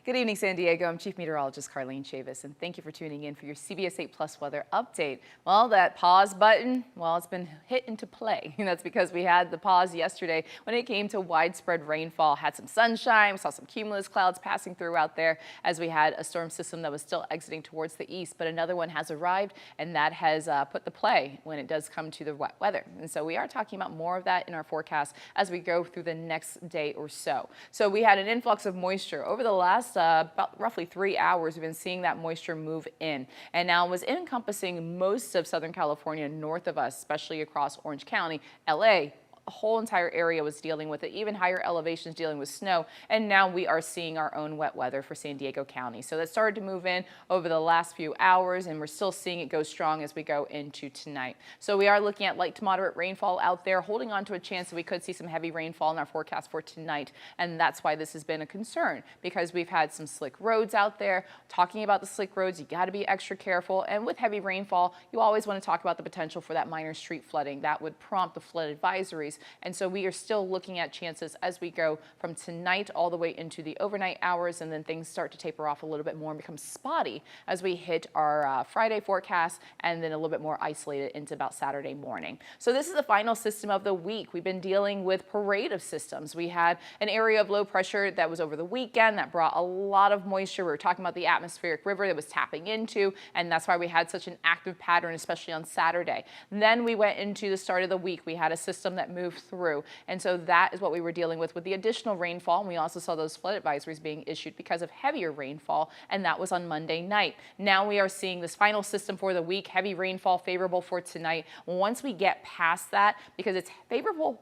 Good evening, San Diego. I'm Chief Meteorologist Carlene Chavis, and thank you for tuning in for your CBS 8 Plus weather update. Well, that pause button, well, it's been hit into play. And that's because we had the pause yesterday when it came to widespread rainfall. Had some sunshine, we saw some cumulus clouds passing through out there as we had a storm system that was still exiting towards the east, but another one has arrived, and that has put the play when it does come to the wet weather. And so we are talking about more of that in our forecast as we go through the next day or so. So we had an influx of moisture over the last about roughly 3 hours. We've been seeing that moisture move in, and now it was encompassing most of Southern California north of us, especially across Orange County, LA. A whole entire area was dealing with it, even higher elevations dealing with snow, and now we are seeing our own wet weather for San Diego County. So that started to move in over the last few hours, and we're still seeing it go strong as we go into tonight. So we are looking at light to moderate rainfall out there, holding on to a chance that we could see some heavy rainfall in our forecast for tonight, and that's why this has been a concern, because we've had some slick roads out there. Talking about the slick roads, you got to be extra careful, and with heavy rainfall, you always want to talk about the potential for that minor street flooding. That would prompt the flood advisories. And so we are still looking at chances as we go from tonight all the way into the overnight hours, and then things start to taper off a little bit more and become spotty as we hit our Friday forecast, and then a little bit more isolated into about Saturday morning. So this is the final system of the week. We've been dealing with parade of systems. We had an area of low pressure that was over the weekend that brought a lot of moisture. We were talking about the atmospheric river that was tapping into, and that's why we had such an active pattern, especially on Saturday. And then we went into the start of the week. We had a system that moved through, and so that is what we were dealing with the additional rainfall. And we also saw those flood advisories being issued because of heavier rainfall, and that was on Monday night. Now we are seeing this final system for the week, heavy rainfall favorable for tonight. Once we get past that, because it's favorable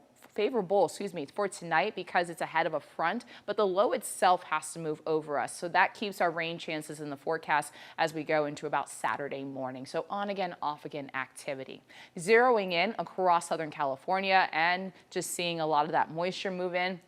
for tonight because it's ahead of a front, but the low itself has to move over us. So that keeps our rain chances in the forecast as we go into about Saturday morning. So on again, off again activity. Zeroing in across Southern California and just seeing a lot of that moisture move in.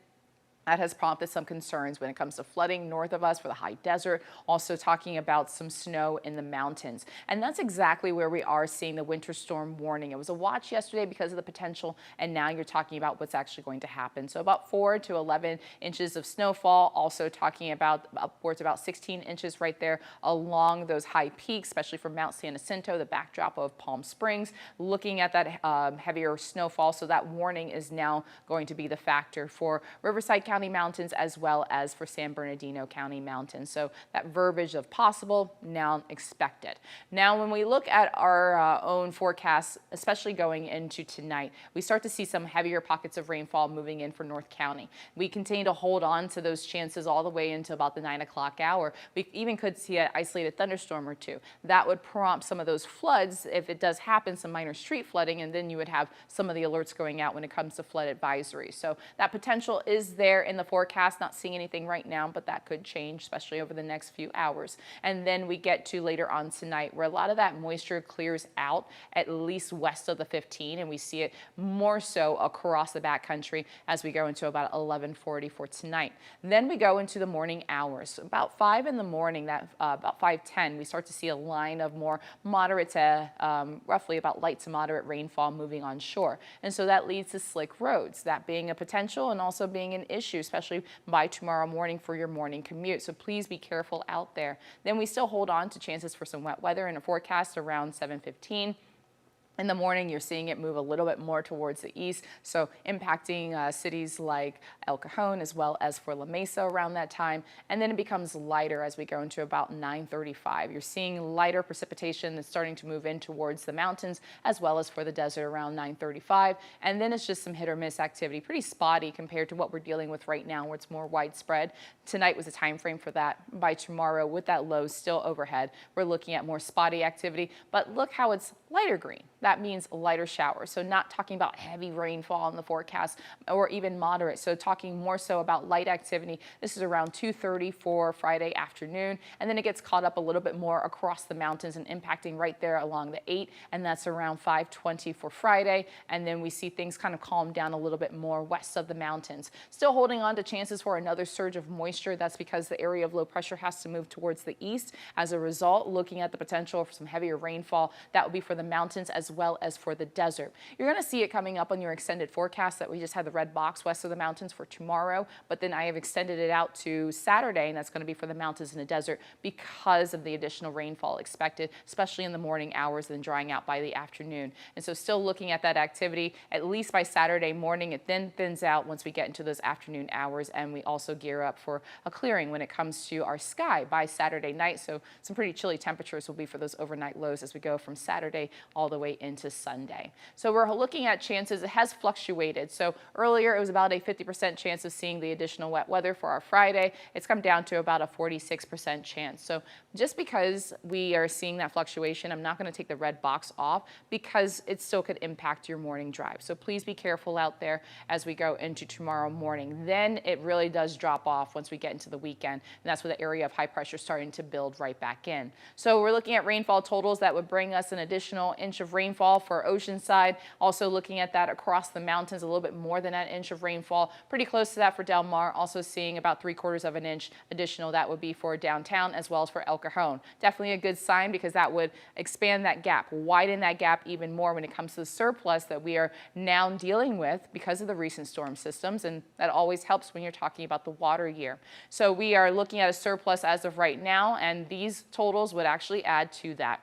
That has prompted some concerns when it comes to flooding north of us for the high desert, also talking about some snow in the mountains. And that's exactly where we are seeing the winter storm warning. It was a watch yesterday because of the potential, and now you're talking about what's actually going to happen. So about 4 to 11 inches of snowfall, also talking about upwards about 16 inches right there along those high peaks, especially for Mount San Jacinto, the backdrop of Palm Springs, looking at that heavier snowfall. So that warning is now going to be the factor for Riverside County Mountains as well as for San Bernardino County Mountains. So that verbiage of possible, now expected. Now when we look at our own forecasts, especially going into tonight, we start to see some heavier pockets of rainfall moving in for North County. We continue to hold on to those chances all the way into about the 9 o'clock hour. We even could see an isolated thunderstorm or two. That would prompt some of those floods if it does happen, some minor street flooding, and then you would have some of the alerts going out when it comes to flood advisories. So that potential is there in the forecast. Not seeing anything right now, but that could change, especially over the next few hours. And then we get to later on tonight where a lot of that moisture clears out at least west of the 15, and we see it more so across the backcountry as we go into about 11:40 for tonight. Then we go into the morning hours. About 5 in the morning, about 5:10, we start to see a line of more moderate to roughly about light to moderate rainfall moving on shore. And so that leads to slick roads, that being a potential and also being an issue, especially by tomorrow morning for your morning commute. So please be careful out there. Then we still hold on to chances for some wet weather in a forecast around 7:15. In the morning, you're seeing it move a little bit more towards the east, so impacting cities like El Cajon as well as for La Mesa around that time. And then it becomes lighter as we go into about 9:35. You're seeing lighter precipitation that's starting to move in towards the mountains as well as for the desert around 9:35. And then it's just some hit or miss activity, pretty spotty compared to what we're dealing with right now where it's more widespread. Tonight was a time frame for that. By tomorrow, with that low still overhead, we're looking at more spotty activity, but look how it's lighter green. That means lighter showers. So not talking about heavy rainfall in the forecast or even moderate. So talking more so about light activity. This is around 2:30 for Friday afternoon. And then it gets caught up a little bit more across the mountains and impacting right there along the 8. And that's around 5:20 for Friday. And then we see things kind of calm down a little bit more west of the mountains. Still holding on to chances for another surge of moisture. That's because the area of low pressure has to move towards the east. As a result, looking at the potential for some heavier rainfall, that would be for the mountains as well as for the desert. You're going to see it coming up on your extended forecast that we just had the red box west of the mountains for tomorrow, but then I have extended it out to Saturday, and that's going to be for the mountains and the desert because of the additional rainfall expected, especially in the morning hours, and then drying out by the afternoon. And so still looking at that activity, at least by Saturday morning. It then thins out once we get into those afternoon hours, and we also gear up for a clearing when it comes to our sky by Saturday night. So some pretty chilly temperatures will be for those overnight lows as we go from Saturday all the way into Sunday. So we're looking at chances. It has fluctuated. So earlier it was about a 50% chance of seeing the additional wet weather for our Friday. It's come down to about a 46% chance. So just because we are seeing that fluctuation, I'm not going to take the red box off because it still could impact your morning drive. So please be careful out there as we go into tomorrow morning. Then it really does drop off once we get into the weekend, and that's where the area of high pressure starting to build right back in. So we're looking at rainfall totals that would bring us an additional inch of rainfall for Oceanside. Also looking at that across the mountains, a little bit more than an inch of rainfall, pretty close to that for Del Mar. Also seeing about 3/4 of an inch additional. That would be for downtown as well as for El Cajon. Definitely a good sign because that would expand that gap, widen that gap even more when it comes to the surplus that we are now dealing with because of the recent storm systems, and that always helps when you're talking about the water year. So we are looking at a surplus as of right now, and these totals would actually add to that.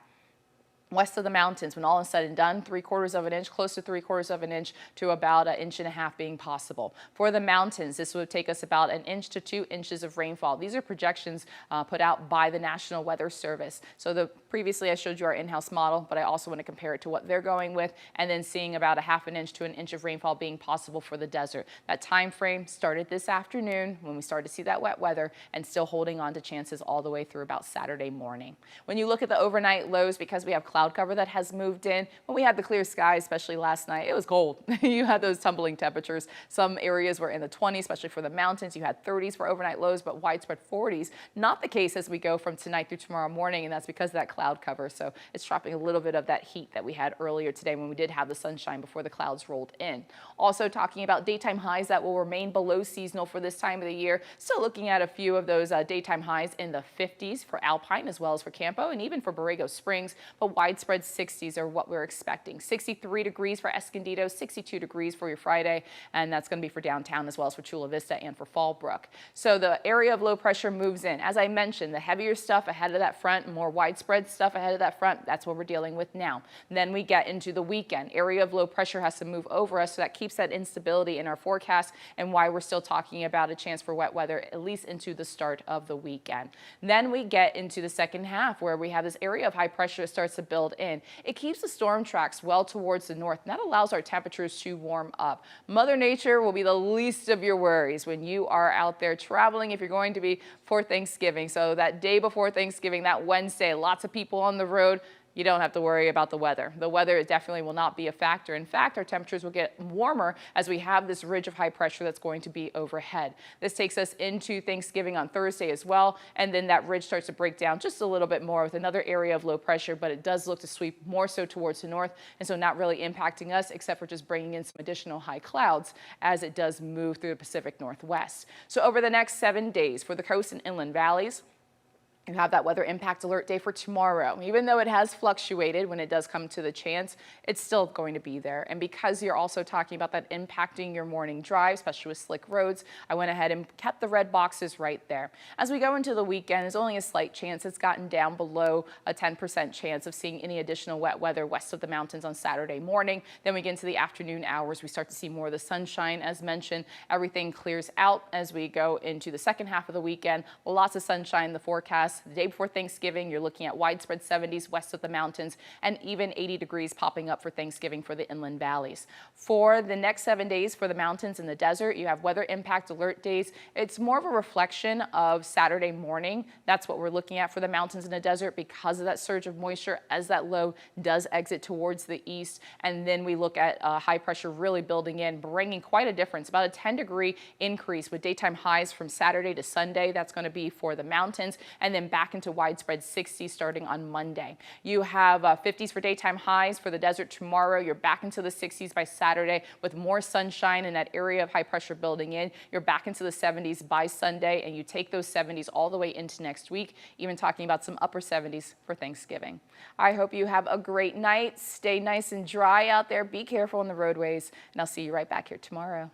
West of the mountains, when all is said and done, 3/4 of an inch, close to 3/4 of an inch to about 1.5 inches being possible. For the mountains, this would take us about 1 inch to 2 inches of rainfall. These are projections put out by the National Weather Service. So previously I showed you our in-house model, but I also want to compare it to what they're going with, and then seeing about 1/2 inch to 1 inch of rainfall being possible for the desert. That time frame started this afternoon when we started to see that wet weather, and still holding on to chances all the way through about Saturday morning. When you look at the overnight lows, because we have cloud cover that has moved in. When we had the clear sky, especially last night, it was cold. You had those tumbling temperatures. Some areas were in the 20s, especially for the mountains. You had 30s for overnight lows, but widespread 40s. Not the case as we go from tonight through tomorrow morning, and that's because of that cloud cover. So it's dropping a little bit of that heat that we had earlier today when we did have the sunshine before the clouds rolled in. Also talking about daytime highs that will remain below seasonal for this time of the year. Still looking at a few of those daytime highs in the 50s for Alpine as well as for Campo and even for Borrego Springs, but widespread 60s are what we're expecting. 63 degrees for Escondido, 62 degrees for your Friday, and that's going to be for downtown as well as for Chula Vista and for Fallbrook. So the area of low pressure moves in. As I mentioned, the heavier stuff ahead of that front, more widespread stuff ahead of that front, that's what we're dealing with now. And then we get into the weekend. Area of low pressure has to move over us, so that keeps that instability in our forecast and why we're still talking about a chance for wet weather at least into the start of the weekend. Then we get into the second half where we have this area of high pressure that starts to build in. It keeps the storm tracks well towards the north, and that allows our temperatures to warm up. Mother Nature will be the least of your worries when you are out there traveling if you're going to be for Thanksgiving. So that day before Thanksgiving, that Wednesday, lots of people on the road. You don't have to worry about the weather. The weather definitely will not be a factor. In fact, our temperatures will get warmer as we have this ridge of high pressure that's going to be overhead. This takes us into Thanksgiving on Thursday as well, and then that ridge starts to break down just a little bit more with another area of low pressure, but it does look to sweep more so towards the north, and so not really impacting us except for just bringing in some additional high clouds as it does move through the Pacific Northwest. So over the next 7 days for the coast and inland valleys, you have that weather impact alert day for tomorrow. Even though it has fluctuated when it does come to the chance, it's still going to be there. And because you're also talking about that impacting your morning drive, especially with slick roads, I went ahead and kept the red boxes right there. As we go into the weekend, there's only a slight chance. It's gotten down below a 10% chance of seeing any additional wet weather west of the mountains on Saturday morning. Then we get into the afternoon hours. We start to see more of the sunshine. As mentioned, everything clears out as we go into the second half of the weekend. Lots of sunshine in the forecast. The day before Thanksgiving, you're looking at widespread 70s west of the mountains and even 80 degrees popping up for Thanksgiving for the inland valleys. For the next 7 days for the mountains and the desert, you have weather impact alert days. It's more of a reflection of Saturday morning. That's what we're looking at for the mountains and the desert because of that surge of moisture as that low does exit towards the east. And then we look at high pressure really building in, bringing quite a difference, about a 10-degree increase with daytime highs from Saturday to Sunday. That's going to be for the mountains, and then then back into widespread 60s starting on Monday. You have 50s for daytime highs for the desert tomorrow. You're back into the 60s by Saturday with more sunshine and that area of high pressure building in. You're back into the 70s by Sunday, and you take those 70s all the way into next week, even talking about some upper 70s for Thanksgiving. I hope you have a great night. Stay nice and dry out there. Be careful on the roadways, and I'll see you right back here tomorrow.